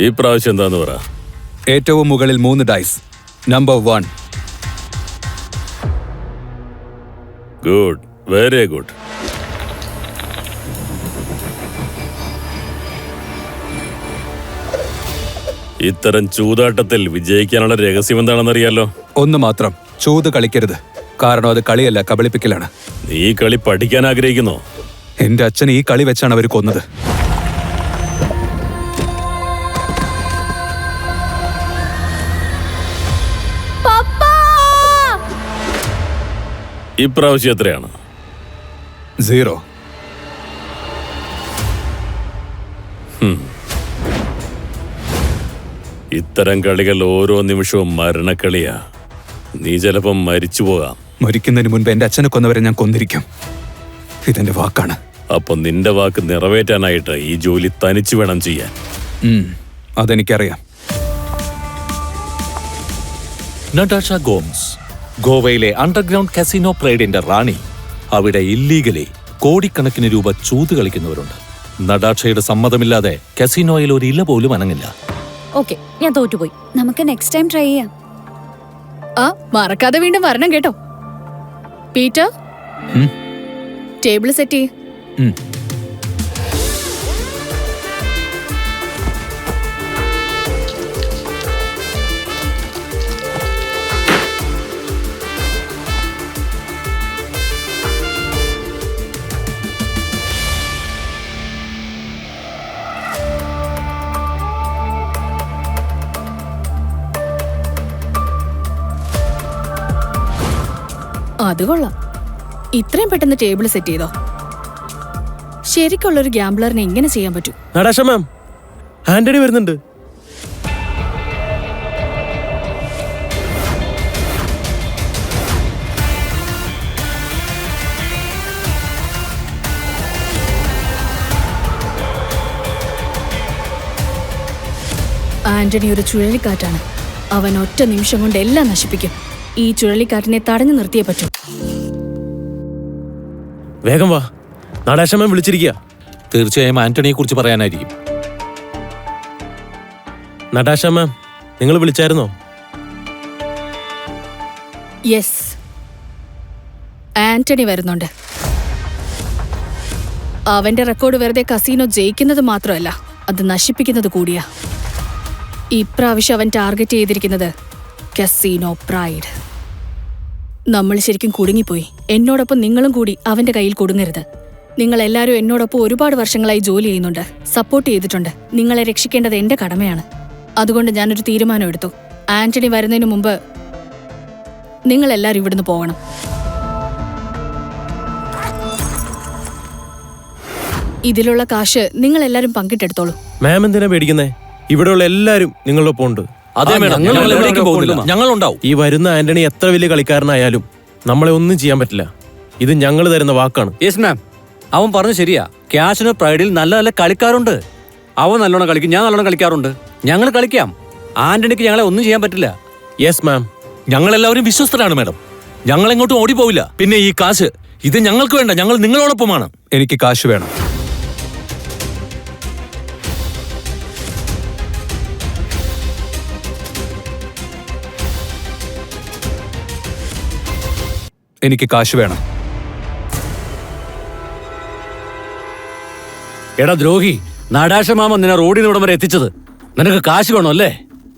ഈ പ്രാവശ്യം എന്താന്ന് പറ. ഏറ്റവും മുകളിൽ 3 dice. Number 1. Good, very good. ഇത്തരം ചൂതാട്ടത്തിൽ വിജയിക്കാനുള്ള രഹസ്യം എന്താണെന്നറിയാലോ? ഒന്ന് മാത്രം, ചൂത് കളിക്കരുത്. കാരണം അത് കളിയല്ല, കബളിപ്പിക്കലാണ്. നീ കളി പഠിക്കാൻ ആഗ്രഹിക്കുന്നോ? എന്റെ അച്ഛൻ ഈ കളി വെച്ചാണ് അവർ കൊന്നത്. ഇപ്രാവശ്യം എത്രയാണ്? 0. ഇത്തരം കളികൾ ഓരോ നിമിഷവും മരണക്കളിയാ. നീ ചിലപ്പം മരിച്ചു പോകാം. മരിക്കുന്നതിന് മുൻപ് എന്റെ അച്ഛനെ കൊന്നവരെ ഞാൻ കൊന്നിരിക്കും. ഇതെന്റെ വാക്കാണ്. അപ്പൊ നിന്റെ വാക്ക് നിറവേറ്റാനായിട്ട് ഈ ജോലി തനിച്ചു വേണം ചെയ്യാൻ. അതെനിക്കറിയാം. നടാഷ ഗോംസ്, ഗോവയിലെ അണ്ടർഗ്രൗണ്ട് കസിനോ പ്രൈഡിന്റെ റാണി. അവിടെ ഇല്ലീഗലി കോടിക്കണക്കിന് രൂപ ചൂത് കളിക്കുന്നവരുണ്ട്. നടാഷയുടെ സമ്മതമില്ലാതെ കസിനോയിൽ ഒരു ഇല പോലും അനങ്ങില്ല. ഓക്കേ, ഞാൻ തോറ്റുപോയി. നമുക്ക് നെക്സ്റ്റ് ടൈം ട്രൈ ചെയ്യാം. മറക്കാതെ വീണ്ടും വരണം കേട്ടോ. പീറ്റർ, ടേബിൾ സെറ്റ് ചെയ്യ്. അത് കൊള്ളാം. ഇത്രയും പെട്ടെന്ന് ടേബിൾ സെറ്റ് ചെയ്തോ? ശരിക്കുള്ളൊരു ഗ്യാംബ്ലറിനെ ഇങ്ങനെ ചെയ്യാൻ പറ്റൂ? നടാഷ മാം, ആന്റണി വരുന്നുണ്ട്. ആന്റണി ഒരു ചുഴലിക്കാറ്റാണ്. അവൻ ഒറ്റ നിമിഷം കൊണ്ട് എല്ലാം നശിപ്പിക്കും. ഈ ചുഴലിക്കാറ്റിനെ തടഞ്ഞു നിർത്തിയേ പറ്റൂ. വേഗം വാ, നടാഷ മാം വിളിച്ചിരിക്കുക. തീർച്ചയായും ആന്റണിയെ കുറിച്ച് പറയാനായിരിക്കും. നടാഷ മാം, നിങ്ങൾ വിളിച്ചായിരുന്നോ? യെസ്, ആന്റണി വരുന്നുണ്ട്. അവന്റെ റെക്കോർഡ് വെറുതെ കസീനോ ജയിക്കുന്നത് മാത്രമല്ല, അത് നശിപ്പിക്കുന്നത് കൂടിയാ. ഇപ്രാവശ്യം അവൻ ടാർഗറ്റ് ചെയ്തിരിക്കുന്നത് കസീനോ പ്രൈഡ്. നമ്മൾ ശരിക്കും കുടുങ്ങിപ്പോയി. എന്നോടൊപ്പം നിങ്ങളും കൂടി അവന്റെ കയ്യിൽ കൊടുങ്ങരുത്. നിങ്ങൾ എല്ലാവരും എന്നോടൊപ്പം ഒരുപാട് വർഷങ്ങളായി ജോലി ചെയ്യുന്നുണ്ട്, സപ്പോർട്ട് ചെയ്തിട്ടുണ്ട്. നിങ്ങളെ രക്ഷിക്കേണ്ടത് എന്റെ കടമയാണ്. അതുകൊണ്ട് ഞാനൊരു തീരുമാനം എടുത്തു. ആന്റണി വരുന്നതിന് മുമ്പ് നിങ്ങൾ എല്ലാവരും ഇവിടുന്ന് പോകണം. ഇതിലുള്ള കാശ് നിങ്ങൾ എല്ലാവരും പങ്കിട്ടെടുത്തോളൂ. മാം എന്തിനാ പേടിക്കുന്നേ? ഇവിടെയുള്ള എല്ലാരും നിങ്ങളൊപ്പം ഉണ്ട്. ഞങ്ങളുണ്ടാവും. ഈ വരുന്ന ആന്റണി എത്ര വലിയ കളിക്കാരനായാലും നമ്മളെ ഒന്നും ചെയ്യാൻ പറ്റില്ല. ഇത് ഞങ്ങൾ തരുന്ന വാക്കാണ്. യെസ് മാം, അവൻ പറഞ്ഞു ശരിയാ. കാസിനോ പ്രൈഡിൽ നല്ല നല്ല കളിക്കാരുണ്ട്. അവൻ നല്ലോണം കളിക്കും, ഞാൻ നല്ലോണം കളിക്കാറുണ്ട്. ഞങ്ങൾ കളിക്കാം. ആന്റണിക്ക് ഞങ്ങളെ ഒന്നും ചെയ്യാൻ പറ്റില്ല. യെസ് മാം, ഞങ്ങളെല്ലാവരും വിശ്വസ്തരാണ് മാഡം. ഞങ്ങൾ എങ്ങോട്ടും ഓടിപ്പോവില്ല. പിന്നെ ഈ കാശ്, ഇത് ഞങ്ങൾക്ക് വേണ്ട. ഞങ്ങൾ നിങ്ങളോടൊപ്പമാണ്. എനിക്ക് കാശ് വേണം. എനിക്ക് കാശ് വേണം. എടാ ദ്രോഹി, നടാഷ മാമ നിന്നെ റോഡിന് ഇവിടം വരെ എത്തിച്ചത്. നിനക്ക് കാശ് വേണോ അല്ലേ?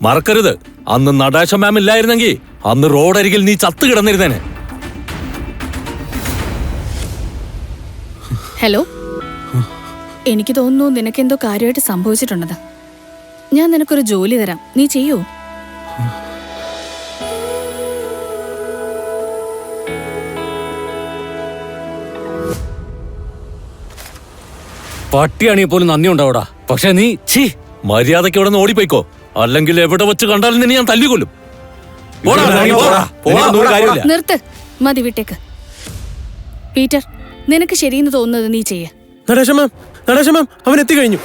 മറക്കരുത്, അന്ന് നടാഷ മാം ഇല്ലായിരുന്നെങ്കിൽ അന്ന് റോഡരികിൽ നീ ചത്തു കിടന്നിരുന്നേനെ. ഹലോ, എനിക്ക് തോന്നുന്നു നിനക്കെന്തോ കാര്യമായിട്ട് സംഭവിച്ചിട്ടുണ്ടെന്ന്. ഞാൻ നിനക്കൊരു ജോലി തരാം, നീ ചെയ്യൂ. പട്ടിയാണെങ്കിൽ പോലും നന്ദി ഉണ്ടാവൂടാ. പക്ഷെ നീ മര്യാദയ്ക്ക് ഇവിടെ നിന്ന് ഓടിപ്പോയിക്കോ, അല്ലെങ്കിൽ എവിടെ വെച്ച് കണ്ടാലും നിന്നെ ഞാൻ തല്ലിക്കൊല്ലും. നിർത്ത്, മതി, വിട്ടേക്ക്. പീറ്റർ, നിനക്ക് ശരിയെന്ന് തോന്നുന്നത് നീ ചെയ്യ. നടാഷ മാം, അവൻ എത്തിക്കഴിഞ്ഞു.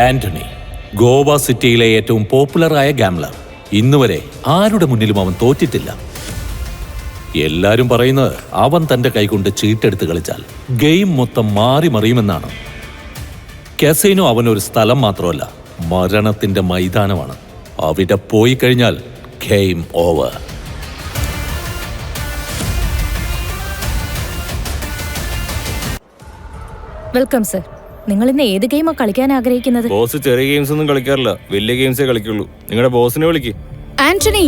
ആന്റണി, ഗോവ സിറ്റിയിലെ ഏറ്റവും പോപ്പുലറായ ഗാംബ്ലർ. ഇന്നുവരെ ആരുടെ മുന്നിലും അവൻ തോറ്റിട്ടില്ല. എല്ലാരും പറയുന്നത് അവൻ തന്റെ കൈകൊണ്ട് ചീട്ടെടുത്ത് കളിച്ചാൽ ഗെയിം മൊത്തം മാറി മറിയുമെന്നാണ്. കസീനോ അവനൊരു സ്ഥലം മാത്രമല്ല, മരണത്തിന്റെ മൈതാനമാണ്. അവിടെ പോയി കഴിഞ്ഞാൽ ഗെയിം ഓവർ. Welcome sir. നിങ്ങൾ ഇന്ന് ഏത് ഗെയിമാ കളിക്കാൻ ആഗ്രഹിക്കുന്നത്? ബോസ് ചെറിയ ഗെയിംസ് ഒന്നും കളിക്കാറില്ല, വലിയ ഗെയിംസേ കളിക്കുള്ളൂ. നിങ്ങളുടെ ബോസിനെ വിളിക്ക്. ആന്റണി,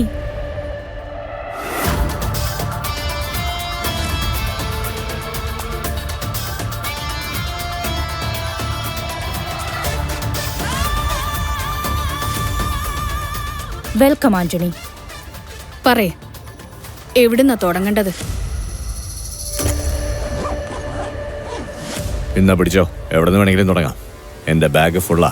വെൽക്കം ആന്റണി. പറയ്, എവിടുന്നാ തുടങ്ങേണ്ടത്? എന്നാ പിടിച്ചോ, എവിടെ നിന്ന് വേണമെങ്കിലും തുടങ്ങാം. എന്റെ ബാഗ് ഫുള്ളാ.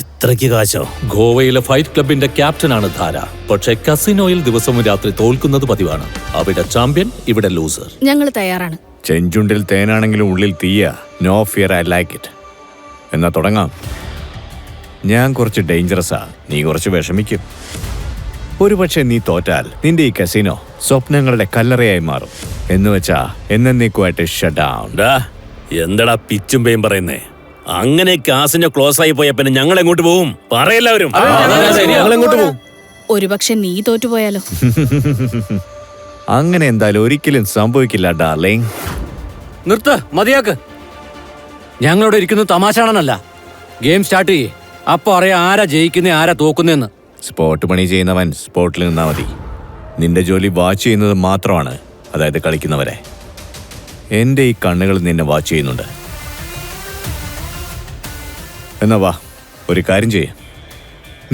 ഇത്രയ്ക്ക് കാശോ? ഗോവയിലെ ഫൈറ്റ് ക്ലബിന്റെ ക്യാപ്റ്റനാണ് ധാര. പക്ഷേ കസിനോയിൽ ദിവസവും രാത്രി തോൽക്കുന്നത് പതിവാണ്. അവിടെ ചാമ്പ്യൻ, ഇവിടെ ലൂസർ. ഞങ്ങൾ തയ്യാറാണ്. ചെഞ്ചുണ്ടിൽ തേനാണെങ്കിലും ഉള്ളിൽ തീയ. No fear, I like it. എന്നാ തുടങ്ങാം. ഞാൻ കുറച്ച് ഡേഞ്ചറസാ, നീ കുറച്ച് വിഷമിക്കും. ഒരുപക്ഷെ നീ തോറ്റാൽ നിന്റെ ഈ കസിനോ സ്വപ്നങ്ങളുടെ കല്ലറയായി മാറും. എന്നുവെച്ചാ എന്നേക്കുമായിട്ട് ഷട്ട് ഡൗൺ. എന്തടാ പിച്ചും പേയും പറയുന്നേ? അങ്ങനെ കാസിന്റെ ക്ലോസ് ആയി പോയ പിന്നെ ഞങ്ങൾ എങ്ങോട്ട് പോവും? പറയെല്ലാവരും. ഞങ്ങളെങ്ങോട്ട് പോകും? ഒരുപക്ഷെ നീ തോറ്റുപോയാലോ? അങ്ങനെ എന്തായാലും ഒരിക്കലും സംഭവിക്കില്ല ഡാർലിംഗ്. നിർത്ത്, മതിയാക്ക്. ഞങ്ങളിവിടെ ഇരിക്കുന്നത് തമാശ കാണാനല്ല. ഗെയിം സ്റ്റാർട്ട് ചെയ്യേ. അപ്പൊ അറിയാം ആരാ ജയിക്കുന്നേ ആരാ തോക്കുന്നേന്ന്. സ്പോട്ട് പണി ചെയ്യുന്നവൻ സ്പോട്ടിൽ നിന്നാ മതി. നിന്റെ ജോലി വാച്ച് ചെയ്യുന്നത് മാത്രമാണ്, അതായത് കളിക്കുന്നവരെ. എന്റെ ഈ കണ്ണുകൾ നിന്നെ വാച്ച് ചെയ്യുന്നുണ്ട്. എന്നാ വാ, ഒരു കാര്യം ചെയ്യേ.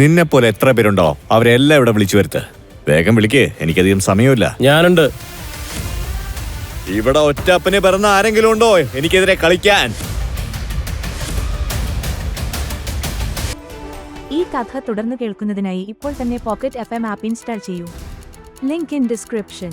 നിന്നെപ്പോലെ എത്ര പേരുണ്ടോ അവരെല്ലാം ഇവിടെ വിളിച്ചു വരുത്ത്. വേഗം വിളിക്കേ, എനിക്കധികം സമയമില്ല. ഞാനുണ്ട്. ഇവിടെ ഒറ്റപ്പന് പിറന്ന ആരെങ്കിലും ഉണ്ടോ എനിക്കെതിരെ കളിക്കാൻ? ഈ കഥ തുടർന്ന് കേൾക്കുന്നതിനായി ഇപ്പോൾ തന്നെ പോക്കറ്റ് FM ആപ്പ് ഇൻസ്റ്റാൾ ചെയ്യൂ. Link in description.